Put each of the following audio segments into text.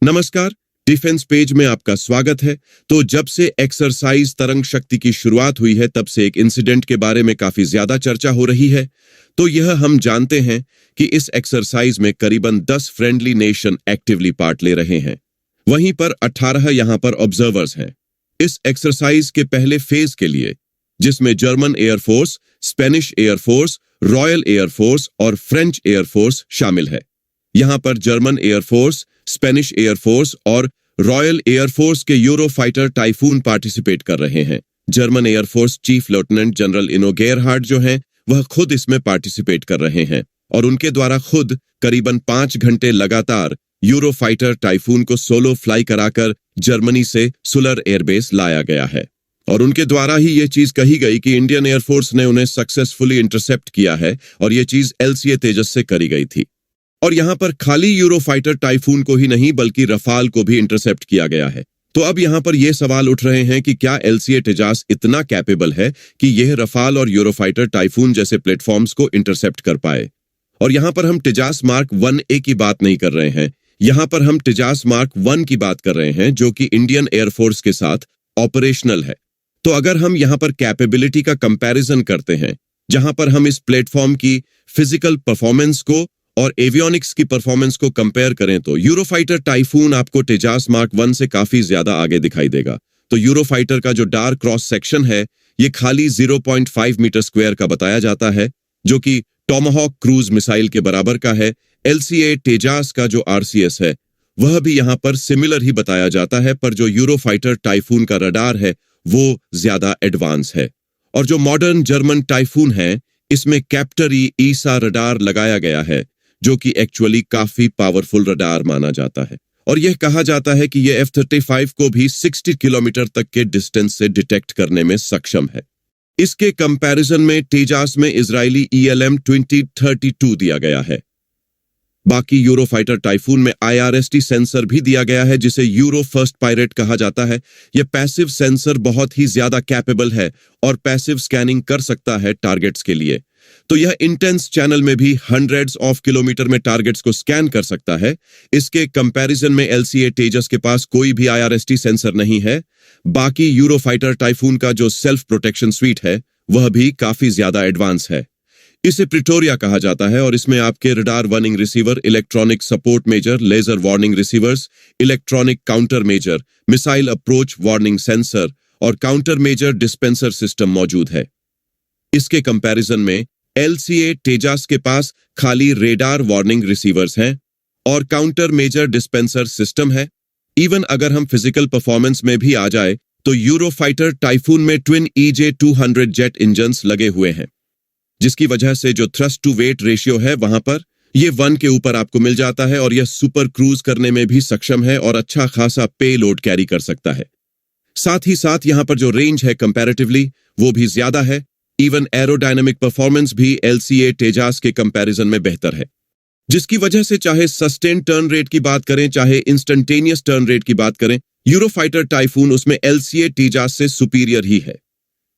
नमस्कार। Defence page में आपका स्वागत है। तो जब से एक्सरसाइज तरंग शक्ति की शुरुआत हुई है तब से एक इंसिडेंट के बारे में काफी ज्यादा चर्चा हो रही है। तो यह हम जानते हैं कि इस एक्सरसाइज में करीबन 10 फ्रेंडली नेशन एक्टिवली पार्ट ले रहे हैं। वहीं पर 18 यहां पर ऑब्जर्वर्स हैं। इस एक्सरसाइज के पहले फेज के लिए, जिसमें German air force, Spanish air force, royal air force और फ्रेंच एयरफोर्स शामिल है। यहां पर जर्मन एयरफोर्स, स्पेनिश एयरफोर्स और रॉयल एयरफोर्स के यूरोफाइटर टाइफून पार्टिसिपेट कर रहे हैं। German air force chief lieutenant general Ingo Gerhartz जो हैं, वह खुद इसमें पार्टिसिपेट कर रहे हैं और उनके द्वारा खुद करीबन 5 घंटे लगातार यूरोफाइटर टाइफून को सोलो फ्लाई कराकर जर्मनी से सुलर एयरबेस लाया गया है। और उनके द्वारा ही ये चीज कही गई कि इंडियन एयरफोर्स ने उन्हें सक्सेसफुली इंटरसेप्ट किया है और ये चीज LCA तेजस से करी गई थी। और यहां पर खाली यूरोफाइटर टाइफून को ही नहीं बल्कि रफाल को भी इंटरसेप्ट किया गया है। तो अब यहां पर यह सवाल उठ रहे हैं कि क्या LCA तेजस इतना कैपेबल है कि यह रफाल और यूरोफाइटर टाइफून जैसे प्लेटफॉर्म्स को इंटरसेप्ट कर पाए। और यहां पर हम तेजस मार्क 1A की बात नहीं कर रहे हैं, यहां पर हम तेजस मार्क 1 की बात कर रहे हैं जो कि इंडियन एयरफोर्स के साथ ऑपरेशनल है। तो अगर हम यहां पर कैपेबिलिटी का कंपैरिजन करते हैं, जहां पर हम इस प्लेटफॉर्म की फिजिकल परफॉर्मेंस को और एवियोनिक्स की परफॉर्मेंस को कंपेयर करें तो यूरोफाइटर टाइफून आपको तेजस मार्क 1 से काफी ज्यादा आगे दिखाई देगा। तो यूरोफाइटर का जो डार्क क्रॉस सेक्शन है ये खाली 0.5 मीटर स्क्वायर का बताया जाता है, जो कि टॉमाहॉक क्रूज मिसाइल के बराबर का है। LCA तेजस का जो RCS है वह भी यहां पर सिमिलर ही बताया जाता है, पर जो यूरोफाइटर टाइफून का रडार है वो ज्यादा एडवांस है। और जो मॉडर्न जर्मन टाइफून है इसमें कैप्टरी ईसा रडार लगाया गया है, जो कि एक्चुअली काफी पावरफुल रडार माना जाता है। और यह कहा जाता है कि यह F-35 को भी 60 किलोमीटर तक के डिस्टेंस से डिटेक्ट करने में सक्षम है। इसके कंपैरिजन में तेजस में इजरायली ELM 2032 दिया गया है। बाकी यूरोफाइटर टाइफून में IRST सेंसर भी दिया गया है, जिसे यूरो फर्स्ट पायरेट कहा जाता है। यह पैसिव सेंसर बहुत ही ज्यादा कैपेबल है और पैसिव स्कैनिंग कर सकता है टारगेट्स के लिए। तो यह इंटेंस चैनल में भी हंड्रेड्स ऑफ किलोमीटर में टारगेट्स को स्कैन कर सकता है। इसके कंपैरिजन में LCA तेजस के पास कोई भी IRST सेंसर नहीं है। बाकी यूरोफाइटर टाइफून का जो सेल्फ प्रोटेक्शन स्वीट है वह भी काफी ज्यादा एडवांस है। इसे प्रिटोरिया कहा जाता है और इसमें आपके radar warning receiver, electronic support measure, laser warning receivers, electronic counter measure, missile approach warning sensor और काउंटर मेजर डिस्पेंसर सिस्टम मौजूद है। इसके कंपैरिजन में LCA तेजस के पास खाली रेडार वार्निंग रिसीवर्स हैं और काउंटर मेजर डिस्पेंसर सिस्टम है। इवन अगर हम फिजिकल परफॉर्मेंस में भी आ जाए तो यूरोफाइटर टाइफून में ट्विन EJ-200 जेट इंजन्स लगे हुए हैं, जिसकी वजह से जो थ्रस्ट टू वेट रेशियो है वहां पर ये 1 के ऊपर आपको मिल जाता है और यह सुपर क्रूज करने में भी सक्षम है और अच्छा खासा पे लोड कैरी कर सकता है। साथ ही साथ यहां पर जो रेंज है कंपैरेटिवली वो भी ज्यादा है। इवन एरोडायनामिक परफॉर्मेंस भी LCA तेजस के कंपैरिजन में बेहतर है, जिसकी वजह से चाहे सस्टेन टर्न रेट की बात करें चाहे इंस्टेंटेनियस टर्न रेट की बात करें, यूरोफाइटर टाइफून उसमें LCA तेजस से सुपीरियर ही है।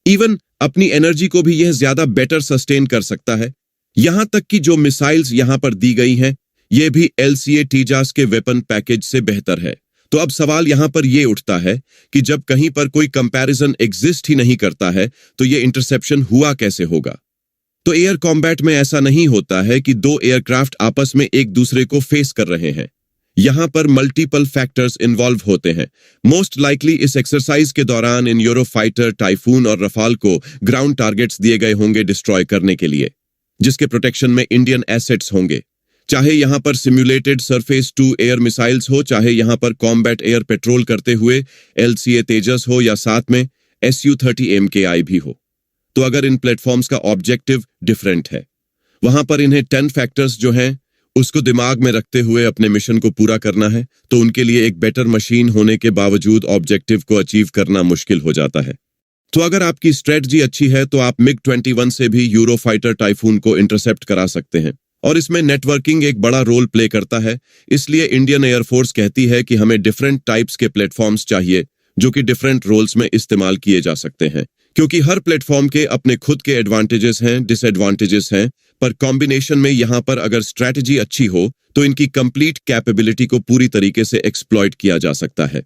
इवन अपनी एनर्जी को भी यह ज्यादा बेटर सस्टेन कर सकता है। यहां तक कि जो मिसाइल्स यहां पर दी गई हैं यह भी LCA तेजस के वेपन पैकेज से बेहतर है। तो अब सवाल यहां पर यह उठता है कि जब कहीं पर कोई कंपैरिजन एग्जिस्ट ही नहीं करता है तो यह इंटरसेप्शन हुआ कैसे होगा। तो एयर कॉम्बैट में ऐसा नहीं होता है कि 2 एयरक्राफ्ट आपस में एक दूसरे को फेस कर रहे हैं। यहां पर मल्टीपल फैक्टर्स इन्वॉल्व होते हैं। मोस्ट लाइकली इस एक्सरसाइज के दौरान इन यूरोफाइटर टाइफून और रफाल को ग्राउंड टारगेट्स दिए गए होंगे डिस्ट्रॉय करने के लिए, जिसके प्रोटेक्शन में इंडियन एसेट्स होंगे। चाहे यहां पर simulated surface to air missiles हो, चाहे यहां पर कॉम्बैट एयर पेट्रोल करते हुए LCA तेजस हो या साथ में Su-30 MKI भी हो। तो अगर इन प्लेटफॉर्म्स का ऑब्जेक्टिव डिफरेंट है, वहां पर इन्हें 10 फैक्टर्स जो हैं उसको दिमाग में रखते हुए अपने मिशन को पूरा करना है, तो उनके लिए एक बेटर मशीन होने के बावजूद ऑब्जेक्टिव को अचीव करना मुश्किल हो जाता है। तो अगर आपकी स्ट्रेटजी अच्छी है तो आप MiG-21 से भी यूरोफाइटर टाइफून को इंटरसेप्ट करा सकते हैं और इसमें नेटवर्किंग एक बड़ा रोल प्ले करता है। इसलिए इंडियन एयरफोर्स कहती है कि हमें डिफरेंट टाइप्स के प्लेटफॉर्म्स चाहिए जो कि डिफरेंट रोल्स में इस्तेमाल किए जा सकते हैं, क्योंकि हर प्लेटफॉर्म के अपने खुद के एडवांटेजेस हैं, डिसएडवांटेजेस हैं, पर कॉम्बिनेशन में यहाँ पर अगर स्ट्रैटेजी अच्छी हो तो इनकी कंप्लीट कैपेबिलिटी को पूरी तरीके से एक्सप्लॉइट किया जा सकता है।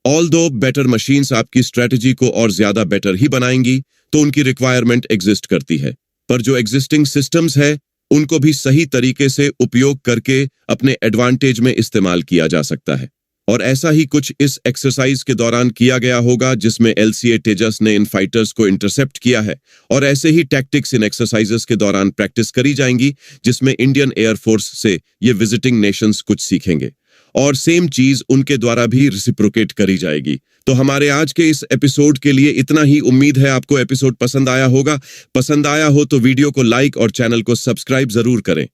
ऑल्दो बेटर मशीन्स आपकी स्ट्रैटेजी को और ज्यादा बेटर ही बनाएंगी, तो उनकी रिक्वायरमेंट एग्जिस्ट करती है, पर जो एग्जिस्टिंग सिस्टम्स है उनको भी सही तरीके से उपयोग करके अपने एडवांटेज में इस्तेमाल किया जा सकता है। और ऐसा ही कुछ इस एक्सरसाइज के दौरान किया गया होगा जिसमें LCA तेजस ने इन फाइटर्स को इंटरसेप्ट किया है, और ऐसे ही टैक्टिक्स इन एक्सरसाइजेस के दौरान प्रैक्टिस करी जाएंगी जिसमें इंडियन एयरफोर्स से ये विजिटिंग नेशंस कुछ सीखेंगे, और सेम चीज उनके द्वारा भी रेसिप्रोकेट करी जाएगी। तो हमारे आज के इस एपिसोड के लिए इतना ही। उम्मीद है आपको एपिसोड पसंद आया होगा। पसंद आया हो तो वीडियो को लाइक और चैनल को सब्सक्राइब जरूर करें।